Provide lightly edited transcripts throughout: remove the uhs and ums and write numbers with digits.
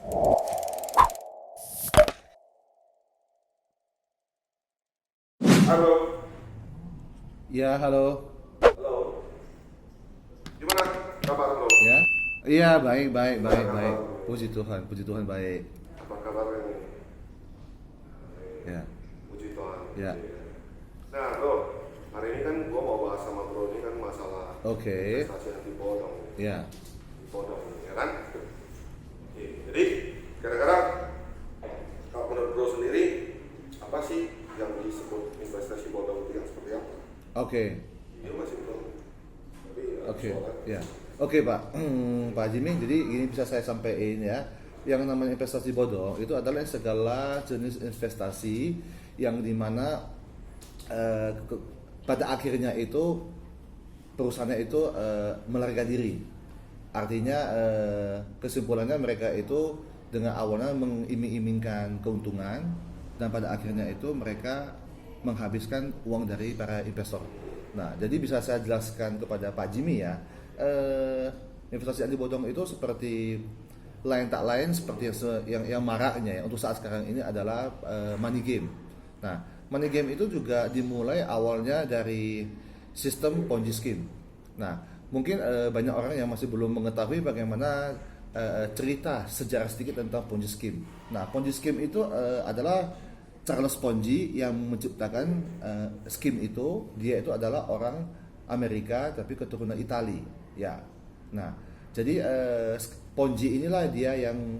Halo, Ya, halo. halo. Gimana kabar lo? Ya. Iya, baik, baik, baik, Apa baik. kabar? Puji Tuhan baik. Apa kabar ini? Ya, Puji Tuhan. ya. Nah, lo, hari ini kan gua mau bahas sama bro ini kan masalah Oke. investasi anti bodong, Ya. ya kan? Jadi, kira-kira kalau menurut bro sendiri, apa sih yang disebut investasi bodong itu yang seperti apa? Oke. Dia masih belum. Tapi Oke. soalnya Ya. Oke, Pak. Pak Jimmy, jadi ini bisa saya sampaikan ya. Yang namanya investasi bodong itu adalah segala jenis investasi yang dimana pada akhirnya itu perusahaannya itu melarikan diri. Artinya kesimpulannya mereka itu dengan awalnya mengiming-imingkan keuntungan dan pada akhirnya itu mereka menghabiskan uang dari para investor. Nah, jadi bisa saya jelaskan kepada Pak Jimmy ya, investasi anti bodong itu seperti lain tak lain seperti yang maraknya ya untuk saat sekarang ini adalah money game. Nah, money game itu juga dimulai awalnya dari sistem Ponzi scheme. Nah, mungkin banyak orang yang masih belum mengetahui bagaimana cerita sejarah sedikit tentang Ponzi scheme. Nah, Ponzi scheme itu adalah Charles Ponzi yang menciptakan scheme itu. Dia itu adalah orang Amerika tapi keturunan Itali. Ya, nah jadi Ponzi inilah dia yang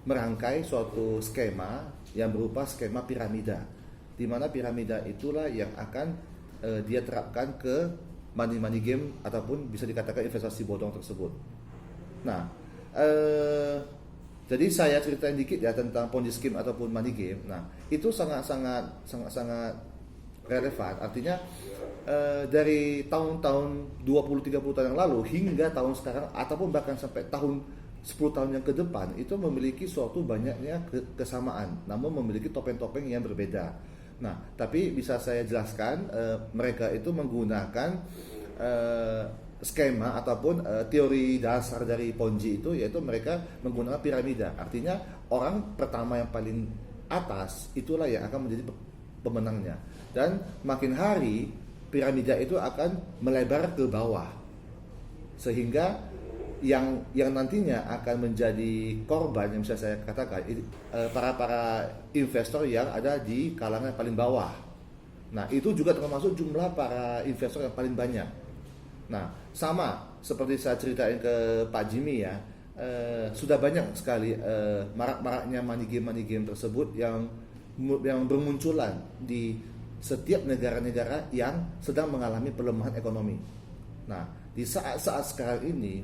merangkai suatu skema yang berupa skema piramida, di mana piramida itulah yang akan dia terapkan ke money game ataupun bisa dikatakan investasi bodong tersebut. Nah, jadi saya ceritain dikit ya tentang Ponzi scheme ataupun money game. Nah, itu sangat relevan. Artinya dari tahun-tahun 20-30 tahun yang lalu hingga tahun sekarang ataupun bahkan sampai tahun 10 tahun yang ke depan itu memiliki suatu banyaknya kesamaan, namun memiliki topeng-topeng yang berbeda. Nah, tapi bisa saya jelaskan mereka itu menggunakan skema ataupun teori dasar dari Ponzi itu, yaitu mereka menggunakan piramida. Artinya orang pertama yang paling atas itulah yang akan menjadi pemenangnya, dan makin hari piramida itu akan melebar ke bawah sehingga yang nantinya akan menjadi korban yang bisa saya katakan para investor yang ada di kalangan paling bawah. Nah, itu juga termasuk jumlah para investor yang paling banyak. Nah, sama seperti saya ceritain ke Pak Jimmy ya, sudah banyak sekali marak-maraknya money game tersebut yang bermunculan di setiap negara-negara yang sedang mengalami pelemahan ekonomi. Nah, di saat-saat sekarang ini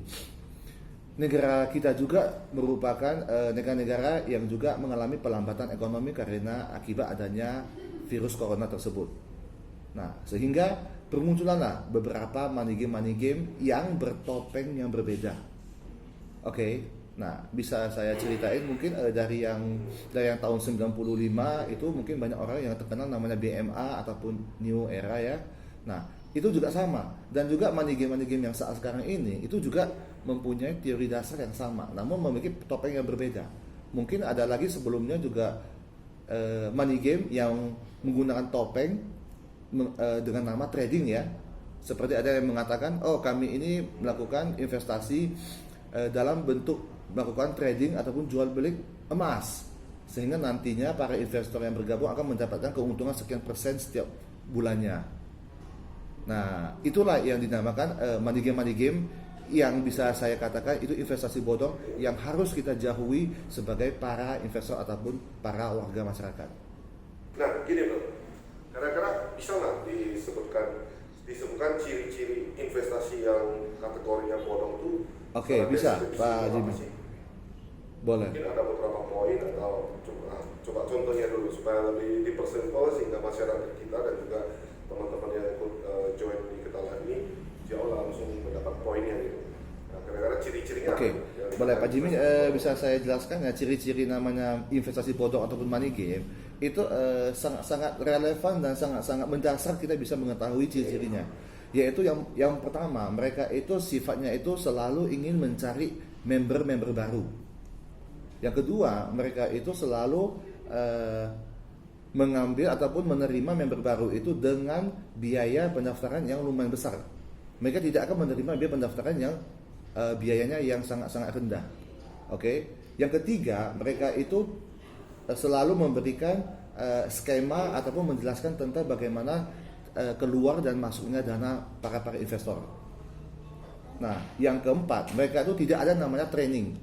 negara kita juga merupakan negara-negara yang juga mengalami pelambatan ekonomi karena akibat adanya virus corona tersebut. Nah, sehingga bermunculanlah beberapa money game yang bertopeng yang berbeda. Oke. Nah, bisa saya ceritain mungkin dari yang tahun 95 itu mungkin banyak orang yang terkenal namanya BMA ataupun New Era ya. Nah, itu juga sama, dan juga money game yang saat sekarang ini itu juga mempunyai teori dasar yang sama, namun memiliki topeng yang berbeda. Mungkin ada lagi sebelumnya juga money game yang menggunakan topeng dengan nama trading ya. Seperti ada yang mengatakan, oh kami ini melakukan investasi dalam bentuk melakukan trading ataupun jual beli emas, sehingga nantinya para investor yang bergabung akan mendapatkan keuntungan sekian persen setiap bulannya. Nah, itulah yang dinamakan money game yang bisa saya katakan itu investasi bodong yang harus kita jauhi sebagai para investor ataupun para warga masyarakat. Nah, gini bro, kira-kira bisa nggak disebutkan ciri-ciri investasi yang kategorinya bodong itu? Oke, bisa Pak Jimmy. Boleh. Mungkin ada beberapa poin atau coba contohnya dulu supaya lebih dipersimpel sehingga masyarakat kita dan juga teman-teman yang ikut join di Ketala ini jauh langsung mendapat poinnya gitu. Nah, kira-kira ciri-cirinya. Oke, boleh Pak Jimmy bisa saya jelaskan ya ciri-ciri namanya investasi bodong ataupun money game itu sangat relevan dan sangat mendasar kita bisa mengetahui ciri-cirinya. Yaitu yang pertama, mereka itu sifatnya itu selalu ingin mencari member baru. Yang kedua, mereka itu selalu mengambil ataupun menerima member baru itu dengan biaya pendaftaran yang lumayan besar. Mereka tidak akan menerima biaya pendaftaran yang biayanya yang sangat-sangat rendah. Oke. Yang ketiga, mereka itu selalu memberikan skema ataupun menjelaskan tentang bagaimana keluar dan masuknya dana para investor. Nah, yang keempat, mereka itu tidak ada namanya training.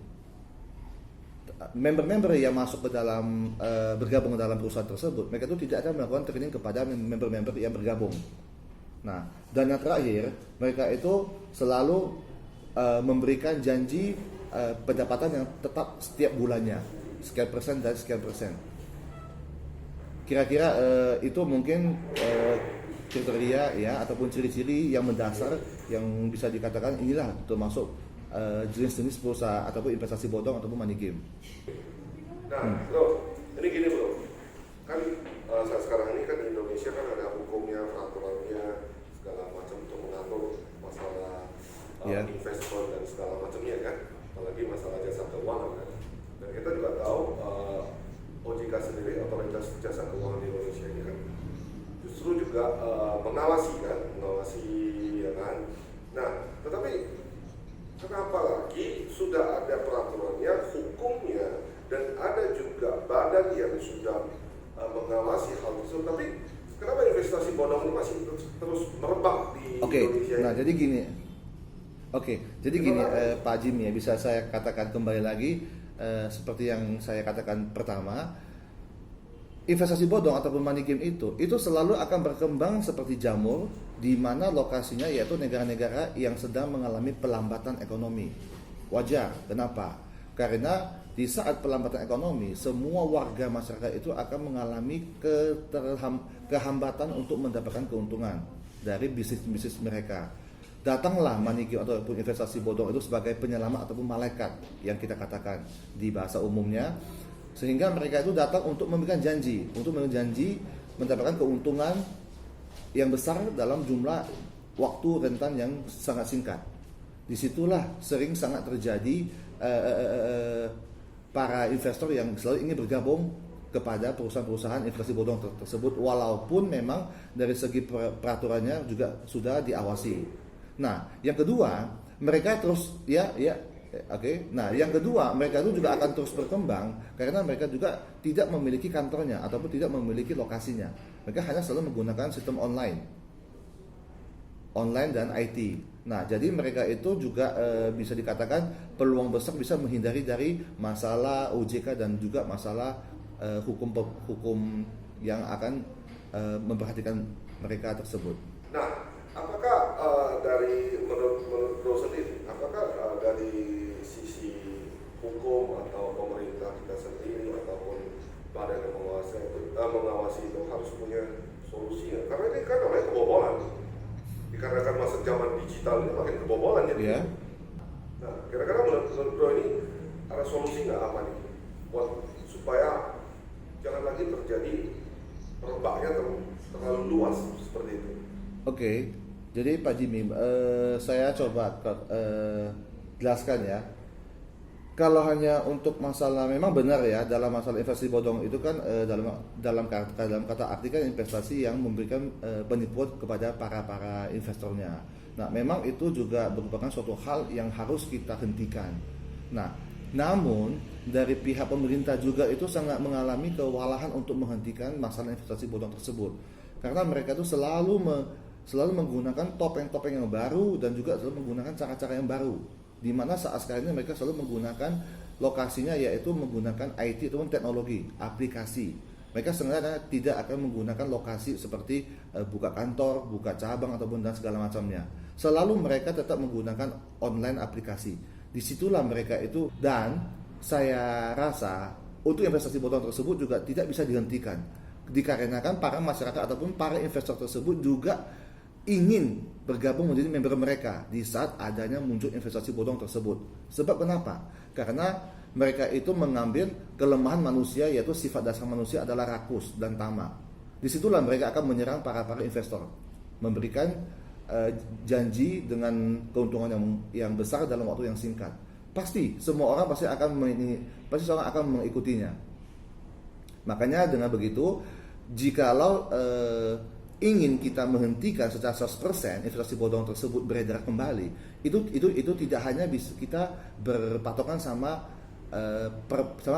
Member-member yang masuk ke dalam bergabung dalam perusahaan tersebut, mereka itu tidak akan melakukan training kepada member-member yang bergabung. Nah, dan yang terakhir, mereka itu selalu memberikan janji pendapatan yang tetap setiap bulannya, sekian persen dan sekian persen. Kira-kira itu mungkin kriteria ya ataupun ciri-ciri yang mendasar yang bisa dikatakan inilah termasuk jenis-jenis perusahaan ataupun investasi bodong ataupun money game. Nah, bro, ini gini bro, kan saat sekarang ini kan di Indonesia kan ada hukumnya, peraturannya, segala macam untuk mengatur masalah investor dan segala macamnya kan, apalagi masalah jasa keuangan kan. Dan kita juga tahu OJK sendiri, Otoritas Jasa Keuangan di Indonesia ini kan justru juga mengawasi ya kan. Nah, tetapi kenapa lagi sudah ada peraturannya, hukumnya, dan ada juga badan yang sudah mengawasi hal tersebut, tapi kenapa investasi bodong ini masih terus merebak di Indonesia? Nah, jadi gini. Jadi gini Pak Jim ya, bisa saya katakan kembali lagi seperti yang saya katakan pertama, investasi bodong ataupun money game itu selalu akan berkembang seperti jamur, di mana lokasinya yaitu negara-negara yang sedang mengalami pelambatan ekonomi. Wajar, kenapa? Karena di saat pelambatan ekonomi, semua warga masyarakat itu akan mengalami kehambatan untuk mendapatkan keuntungan dari bisnis-bisnis mereka. Datanglah money game ataupun investasi bodong itu sebagai penyelamat ataupun malaikat yang kita katakan di bahasa umumnya, sehingga mereka itu datang untuk memberikan janji, mendapatkan keuntungan yang besar dalam jumlah waktu rentan yang sangat singkat. Disitulah sering sangat terjadi para investor yang selalu ingin bergabung kepada perusahaan-perusahaan investasi bodong tersebut, walaupun memang dari segi peraturannya juga sudah diawasi. Nah, yang kedua, mereka terus Nah, yang kedua, mereka itu juga akan terus berkembang karena mereka juga tidak memiliki kantornya ataupun tidak memiliki lokasinya. Mereka hanya selalu menggunakan sistem online dan IT. Nah, jadi mereka itu juga bisa dikatakan peluang besar bisa menghindari dari masalah OJK dan juga masalah hukum yang akan memperhatikan mereka tersebut. Nah, apakah dari menurut Bro sendiri, apakah dari sisi hukum atau pemerintah kita sendiri ataupun badan yang mengawasi itu harus punya solusi ya? Karena ini kan namanya kebobolan. Dikarenakan masa zaman digital ini makin kebobolan jadi. Yeah. Nah, kira-kira menurut Bro ini ada solusi nggak apa nih buat supaya jangan lagi terjadi merebaknya terlalu luas seperti itu? Oke. Jadi Pak Jimmy, saya coba jelaskan ya. Kalau hanya untuk masalah, memang benar ya, dalam masalah investasi bodong itu kan dalam kata arti kan investasi yang memberikan penipuan kepada para investornya. Nah, memang itu juga merupakan suatu hal yang harus kita hentikan. Nah, namun dari pihak pemerintah juga itu sangat mengalami kewalahan untuk menghentikan masalah investasi bodong tersebut, karena mereka itu selalu menggunakan topeng-topeng yang baru dan juga selalu menggunakan cara-cara yang baru, di mana saat sekarang ini mereka selalu menggunakan lokasinya yaitu menggunakan IT ataupun teknologi, aplikasi. Mereka sebenarnya tidak akan menggunakan lokasi seperti buka kantor, buka cabang ataupun dan segala macamnya. Selalu mereka tetap menggunakan online aplikasi. Disitulah mereka itu, dan saya rasa untuk investasi bodong tersebut juga tidak bisa dihentikan, dikarenakan para masyarakat ataupun para investor tersebut juga ingin bergabung menjadi member mereka di saat adanya muncul investasi bodong tersebut. Sebab kenapa? Karena mereka itu mengambil kelemahan manusia, yaitu sifat dasar manusia adalah rakus dan tamak. Disitulah mereka akan menyerang para investor, memberikan janji dengan keuntungan yang besar dalam waktu yang singkat. pasti semua orang pasti orang akan mengikutinya. Makanya dengan begitu, jikalau ingin kita menghentikan secara 100% investasi bodong tersebut beredar kembali, itu tidak hanya bisa kita berpatokan sama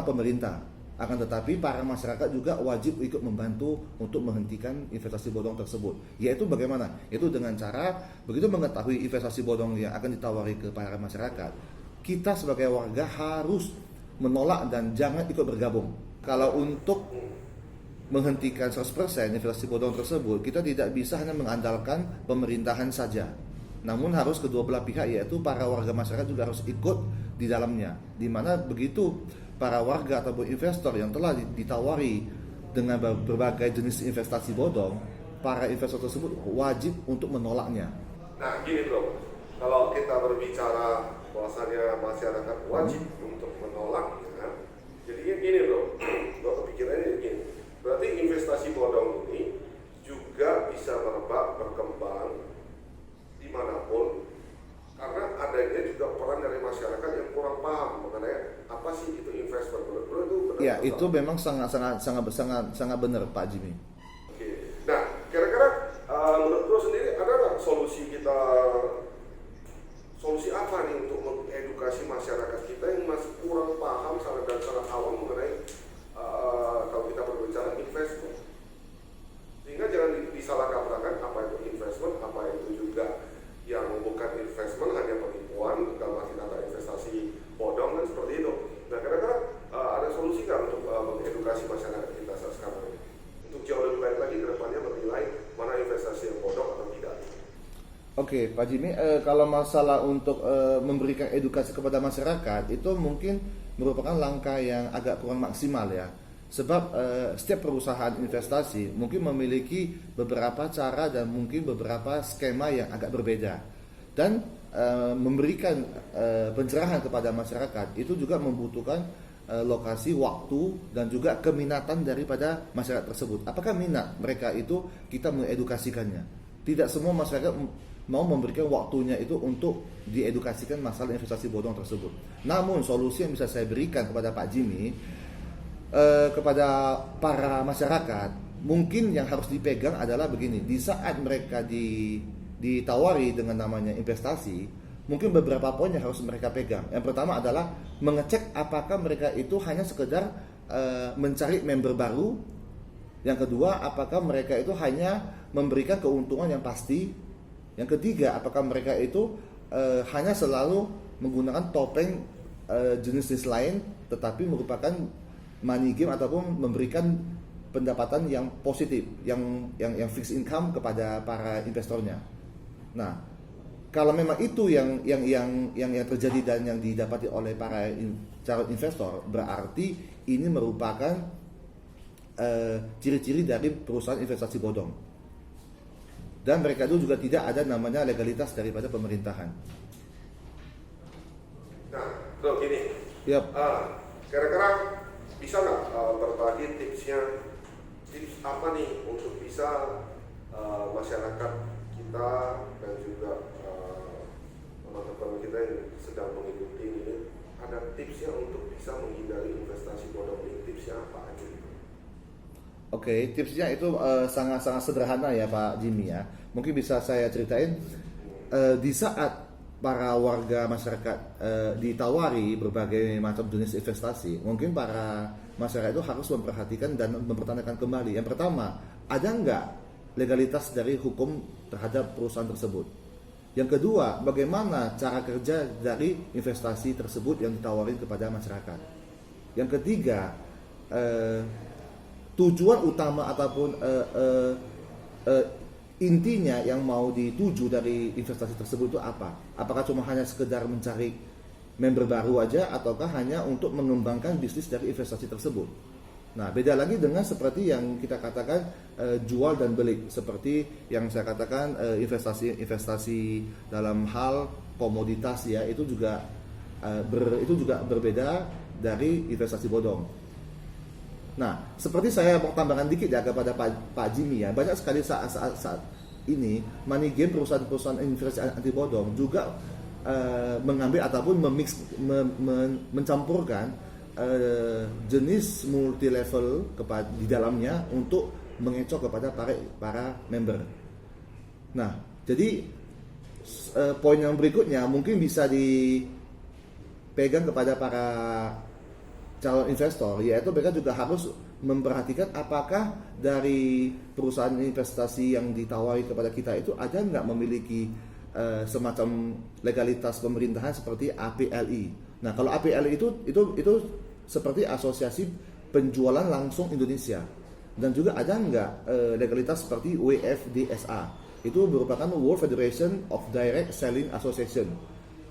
pemerintah, akan tetapi para masyarakat juga wajib ikut membantu untuk menghentikan investasi bodong tersebut. Yaitu bagaimana? Itu dengan cara begitu mengetahui investasi bodong yang akan ditawari ke para masyarakat, kita sebagai warga harus menolak dan jangan ikut bergabung. Kalau untuk menghentikan 100% investasi bodong tersebut, kita tidak bisa hanya mengandalkan pemerintahan saja, namun harus kedua belah pihak, yaitu para warga masyarakat juga harus ikut di dalamnya, di mana begitu para warga ataupun investor yang telah ditawari dengan berbagai jenis investasi bodong, para investor tersebut wajib untuk menolaknya. Nah gini bro, kalau kita berbicara bahwasanya masyarakat wajib untuk menolaknya, jadinya gini bro, kepikirannya gini, berarti investasi bodong ini juga bisa merebak, berkembang dimanapun, karena adanya juga peran dari masyarakat yang kurang paham mengenai apa sih itu investment. Bro, itu benar? Ya, itu memang sangat benar Pak Jimmy. Oke. Nah, kira-kira menurut bro sendiri ada nggak solusi apa nih untuk mengedukasi masyarakat kita yang masih kurang paham dan sangat awam mengenai kalau kita berbicara investment, sehingga jangan disalah kaprahkan apa itu investment, apa itu juga yang bukan investment, hanya penipuan dalam arti kata investasi bodong dan seperti itu. Nah, kira-kira ada solusi nggak untuk mengedukasi masyarakat kita saat sekarang ini untuk jauh lebih baik lagi ke depannya menilai mana investasi yang bodong atau tidak? Oke, Pak Jimmy, kalau masalah untuk memberikan edukasi kepada masyarakat itu mungkin merupakan langkah yang agak kurang maksimal ya. Sebab setiap perusahaan investasi mungkin memiliki beberapa cara dan mungkin beberapa skema yang agak berbeda. Dan memberikan pencerahan kepada masyarakat itu juga membutuhkan lokasi, waktu, dan juga keminatan daripada masyarakat tersebut. Apakah minat mereka itu kita mengedukasikannya? Tidak semua masyarakat mau memberikan waktunya itu untuk diedukasikan masalah investasi bodong tersebut. Namun solusi yang bisa saya berikan kepada Pak Jimmy, kepada para masyarakat, mungkin yang harus dipegang adalah begini. Di saat mereka ditawari dengan namanya investasi, mungkin beberapa poin yang harus mereka pegang. Yang pertama adalah mengecek apakah mereka itu hanya sekedar mencari member baru. Yang kedua, apakah mereka itu hanya memberikan keuntungan yang pasti. Yang ketiga, apakah mereka itu hanya selalu menggunakan topeng jenis-jenis lain, tetapi merupakan money game ataupun memberikan pendapatan yang positif, yang fixed income kepada para investornya. Nah, kalau memang itu yang terjadi dan yang didapati oleh para calon investor, berarti ini merupakan ciri-ciri dari perusahaan investasi bodong. Dan mereka itu juga tidak ada namanya legalitas daripada pemerintahan. Nah, bro gini, Yap. kira-kira bisa nggak berbagi tips apa nih untuk bisa masyarakat kita dan juga teman-teman kita yang sedang mengikuti ini, ada tipsnya untuk bisa menghindari investasi bodong ini, tipsnya apa aja? Oke, tipsnya itu sangat-sangat sederhana ya Pak Jimmy ya. Mungkin bisa saya ceritain di saat para warga masyarakat ditawari berbagai macam jenis investasi, mungkin para masyarakat itu harus memperhatikan dan mempertanyakan kembali. Yang pertama, ada nggak legalitas dari hukum terhadap perusahaan tersebut? Yang kedua, bagaimana cara kerja dari investasi tersebut yang ditawarin kepada masyarakat? Yang ketiga, tujuan utama ataupun intinya yang mau dituju dari investasi tersebut itu apa? Apakah cuma hanya sekedar mencari member baru aja, ataukah hanya untuk mengembangkan bisnis dari investasi tersebut? Nah, beda lagi dengan seperti yang kita katakan jual dan beli, seperti yang saya katakan investasi dalam hal komoditas ya, itu juga berbeda dari investasi bodong. Nah, seperti saya mau tambahkan dikit ya kepada Pak Jimmy ya, banyak sekali saat ini money game perusahaan-perusahaan investasi anti bodong juga mengambil ataupun mencampurkan jenis multi level di dalamnya untuk mengecoh kepada para member. Nah, jadi poin yang berikutnya mungkin bisa dipegang kepada para calon investor, yaitu mereka juga harus memperhatikan apakah dari perusahaan investasi yang ditawari kepada kita itu ada nggak memiliki semacam legalitas pemerintahan seperti APLI. Nah, kalau APLI itu seperti asosiasi penjualan langsung Indonesia, dan juga ada nggak legalitas seperti WFDSA. Itu merupakan World Federation of Direct Selling Association,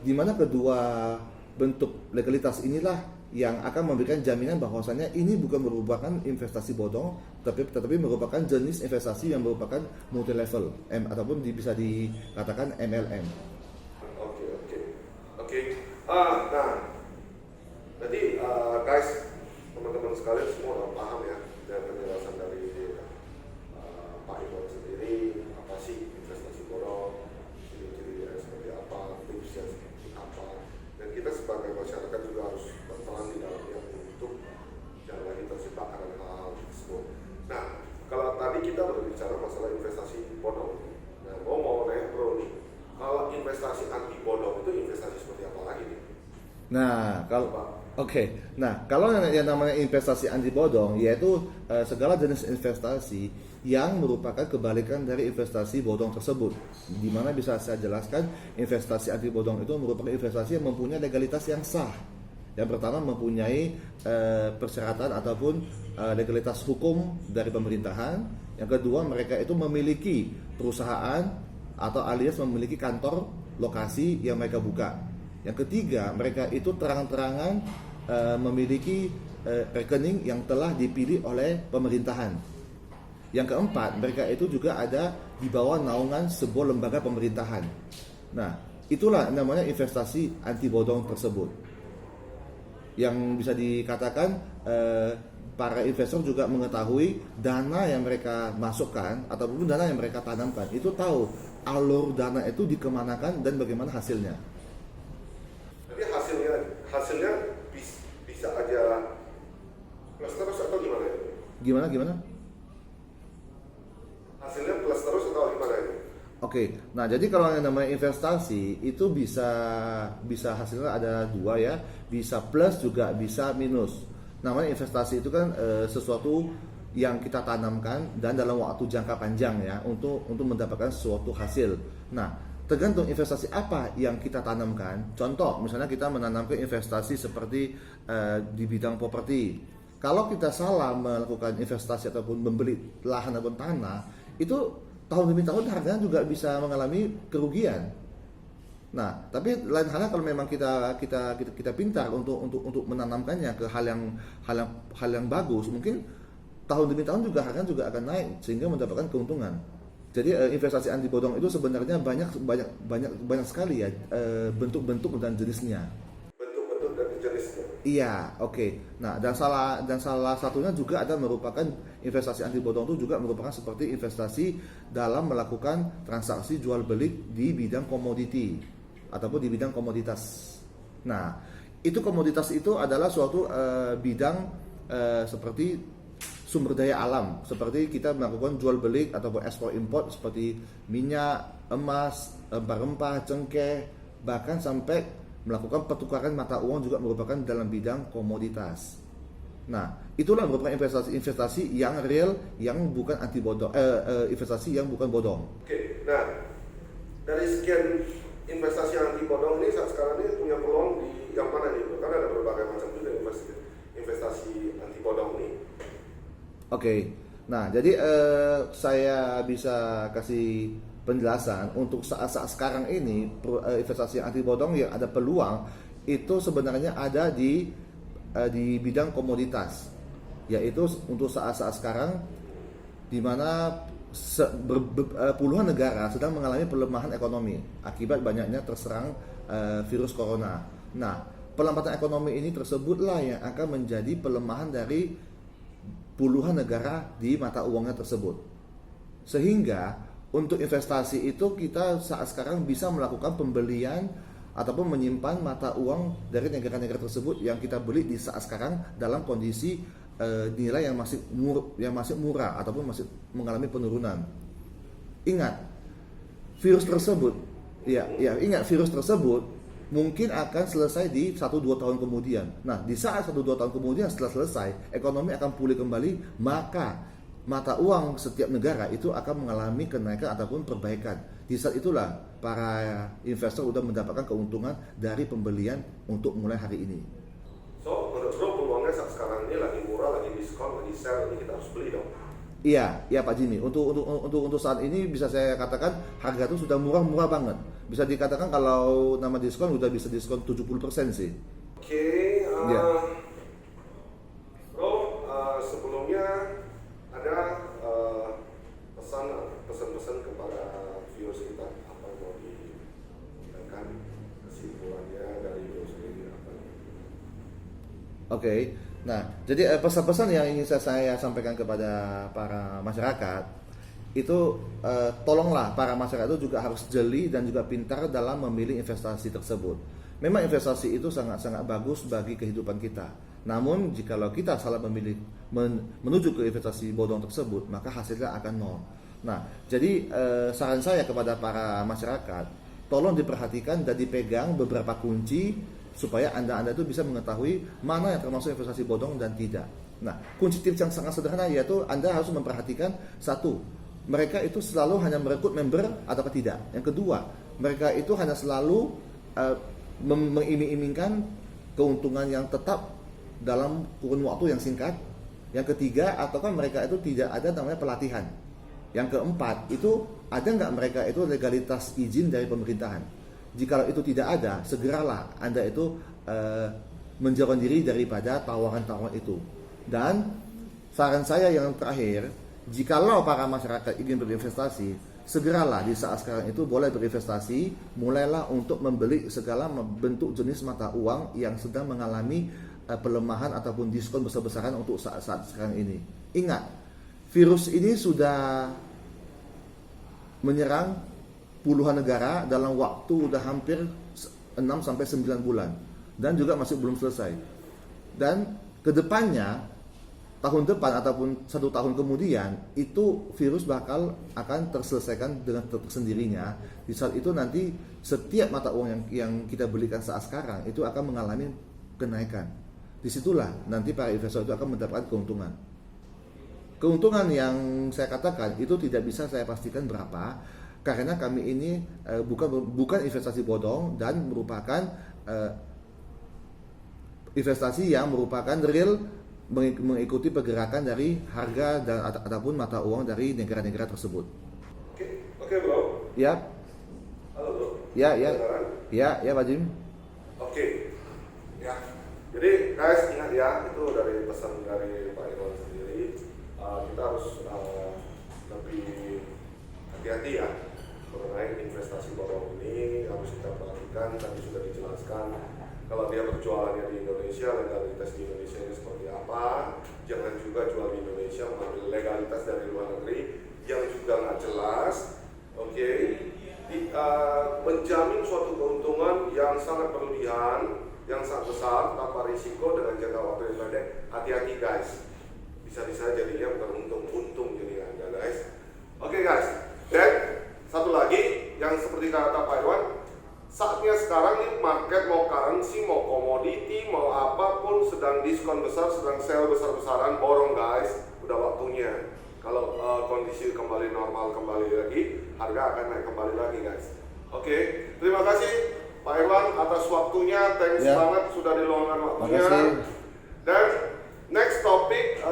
di mana kedua bentuk legalitas inilah yang akan memberikan jaminan bahwasannya ini bukan merupakan investasi bodong, tetapi merupakan jenis investasi yang merupakan multi level ataupun bisa dikatakan MLM. Oke. Nah, jadi guys, teman-teman sekalian semua udah paham ya dengan penjelasan dari Pak Iwan sendiri, apa sih investasi bodong, ciri-cirinya seperti apa, tipsnya seperti apa, dan kita sebagai masyarakat juga harus berperan di dalamnya untuk jangan lagi terjebak akan hal-hal tersebut. Nah, kalau tadi kita berbicara masalah investasi bodong, nah mau nanya bro nih, kalau investasi anti bodong itu investasi seperti apa lagi nih? Nah, kalau yang namanya investasi anti bodong, yaitu segala jenis investasi yang merupakan kebalikan dari investasi bodong tersebut. Di mana bisa saya jelaskan, investasi anti bodong itu merupakan investasi yang mempunyai legalitas yang sah. Yang pertama, mempunyai persyaratan ataupun legalitas hukum dari pemerintahan. Yang kedua, mereka itu memiliki perusahaan atau alias memiliki kantor lokasi yang mereka buka. Yang ketiga, mereka itu terang-terangan memiliki rekening yang telah dipilih oleh pemerintahan. Yang keempat, mereka itu juga ada di bawah naungan sebuah lembaga pemerintahan. Nah, itulah namanya investasi anti bodong tersebut. Yang bisa dikatakan para investor juga mengetahui dana yang mereka masukkan ataupun dana yang mereka tanamkan, itu tahu alur dana itu dikemanakan dan bagaimana hasilnya. Jadi hasilnya bisa aja plus terus atau gimana ya? Gimana? Hasilnya plus terus atau gimana ya? Oke, nah jadi kalau yang namanya investasi itu bisa hasilnya ada dua ya, bisa plus juga bisa minus. Namanya investasi itu kan sesuatu yang kita tanamkan dan dalam waktu jangka panjang ya untuk mendapatkan suatu hasil. Nah, tergantung investasi apa yang kita tanamkan. Contoh, misalnya kita menanamkan investasi seperti di bidang properti. Kalau kita salah melakukan investasi ataupun membeli lahan ataupun tanah, itu tahun demi tahun harganya juga bisa mengalami kerugian. Nah, tapi lain halnya kalau memang kita pintar untuk menanamkannya ke hal yang bagus, mungkin tahun demi tahun juga harganya juga akan naik sehingga mendapatkan keuntungan. Jadi investasi anti bodong itu sebenarnya banyak sekali ya bentuk-bentuk dan jenisnya. Bentuk-bentuk dan jenisnya. Iya, oke. Nah, dan salah satunya juga ada merupakan investasi anti bodong itu juga merupakan seperti investasi dalam melakukan transaksi jual beli di bidang komoditi ataupun di bidang komoditas. Nah, itu komoditas itu adalah suatu bidang seperti sumber daya alam, seperti kita melakukan jual beli ataupun ekspor impor seperti minyak, emas, rempah-rempah, cengkeh, bahkan sampai melakukan pertukaran mata uang juga merupakan dalam bidang komoditas. Nah, itulah merupakan investasi yang real, yang bukan anti bodong, investasi yang bukan bodong. Oke, nah dari sekian investasi anti bodong ini saat sekarang ini punya peluang di yang mana nih? Karena ada berbagai macam juga investasi anti bodong ini. Oke, nah jadi saya bisa kasih penjelasan untuk saat sekarang ini investasi anti bodong yang ada peluang itu sebenarnya ada di bidang komoditas, yaitu untuk saat sekarang di mana puluhan negara sedang mengalami pelemahan ekonomi akibat banyaknya terserang virus corona. Nah, pelambatan ekonomi ini tersebutlah yang akan menjadi pelemahan dari puluhan negara di mata uangnya tersebut. Sehingga untuk investasi itu kita saat sekarang bisa melakukan pembelian ataupun menyimpan mata uang dari negara-negara tersebut yang kita beli di saat sekarang dalam kondisi nilai yang masih murah ataupun masih mengalami penurunan. Ingat, virus tersebut mungkin akan selesai di 1-2 tahun kemudian. Nah, di saat 1-2 tahun kemudian setelah selesai, ekonomi akan pulih kembali, maka mata uang setiap negara itu akan mengalami kenaikan ataupun perbaikan. Di saat itulah para investor sudah mendapatkan keuntungan dari pembelian untuk mulai hari ini. So, menurut bro, peluangnya saat sekarang ini lagi murah, lagi diskon, lagi sale, ini kita harus beli dong. Iya Pak Jimmy. Untuk saat ini bisa saya katakan harga itu sudah murah banget. Bisa dikatakan kalau nama diskon udah bisa diskon 70% sih. Oke, Ya. bro, sebelumnya ada pesan-pesan kepada viewers kita, apa yang mau diberikan kesimpulannya dari bro sendiri apa? Oke. Nah, jadi pesan-pesan yang ingin saya sampaikan kepada para masyarakat itu tolonglah para masyarakat itu juga harus jeli dan juga pintar dalam memilih investasi tersebut. Memang investasi itu sangat-sangat bagus bagi kehidupan kita. Namun jikalau kita salah memilih menuju ke investasi bodong tersebut, maka hasilnya akan nol. Nah, jadi saran saya kepada para masyarakat, tolong diperhatikan dan dipegang beberapa kunci supaya Anda itu bisa mengetahui mana yang termasuk investasi bodong dan tidak. Nah, kunci tips yang sangat sederhana yaitu Anda harus memperhatikan satu, mereka itu selalu hanya merekrut member atau tidak. Yang kedua, mereka itu hanya selalu mengiming-imingkan keuntungan yang tetap dalam kurun waktu yang singkat. Yang ketiga, ataukah mereka itu tidak ada namanya pelatihan. Yang keempat, itu ada nggak mereka itu legalitas izin dari pemerintahan. Jika itu tidak ada, segeralah Anda itu menjauhkan diri daripada tawaran-tawaran itu. Dan saran saya yang terakhir, jikalau para masyarakat ingin berinvestasi, segeralah di saat sekarang itu boleh berinvestasi, mulailah untuk membeli segala bentuk jenis mata uang yang sedang mengalami pelemahan ataupun diskon besar-besaran untuk saat-saat sekarang ini. Ingat, virus ini sudah menyerang puluhan negara dalam waktu udah hampir 6-9 bulan dan juga masih belum selesai. Dan kedepannya, tahun depan ataupun 1 tahun kemudian, itu virus akan terselesaikan dengan sendirinya. Di saat itu nanti setiap mata uang yang kita belikan saat sekarang itu akan mengalami kenaikan. Disitulah nanti para investor itu akan mendapatkan keuntungan. Keuntungan yang saya katakan itu tidak bisa saya pastikan berapa, karena kami ini bukan investasi bodong dan merupakan investasi yang merupakan real, mengikuti pergerakan dari harga dan ataupun mata uang dari negara-negara tersebut. Oke bro. Ya. Halo bro. Ya Pak Jim. Oke. Ya. Jadi guys, ingat ya, itu dari pesan dari Pak Irwan sendiri, kita harus lebih hati-hati ya mengenai investasi bodong ini. Harus kita perhatikan, tadi sudah dijelaskan kalau dia berjualannya di Indonesia, legalitas di Indonesia ini seperti apa. Jangan juga jual di Indonesia mengambil legalitas dari luar negeri yang juga nggak jelas. Oke. Menjamin suatu keuntungan yang sangat berlebihan, yang sangat besar tanpa risiko dengan jangka waktu yang pendek. Hati-hati guys, bisa-bisa jadinya bukan untung jadinya Anda guys. Oke guys, dan satu lagi yang seperti kata Pak Irwan, saatnya sekarang nih market mau currency, mau komoditi, mau apapun sedang diskon besar, sedang sale besar-besaran, borong guys, udah waktunya. Kalau kondisi kembali normal kembali lagi, harga akan naik kembali lagi guys. Oke, terima kasih Pak Irwan atas waktunya, thanks banget sudah diluangkan waktunya. Dan next topik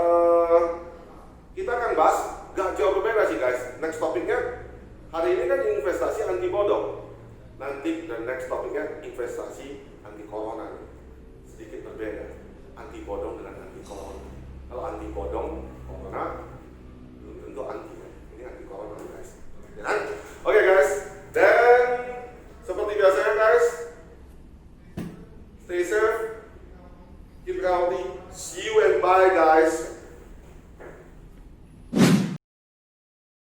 kita akan bahas gak jauh berbeda sih guys. Next topiknya hari ini kan investasi anti bodong. Nanti dan next topiknya investasi anti corona. Sedikit berbeda, anti bodong dengan anti corona. Kalau anti bodong, corona belum tentu anti. Ini anti corona guys. Dan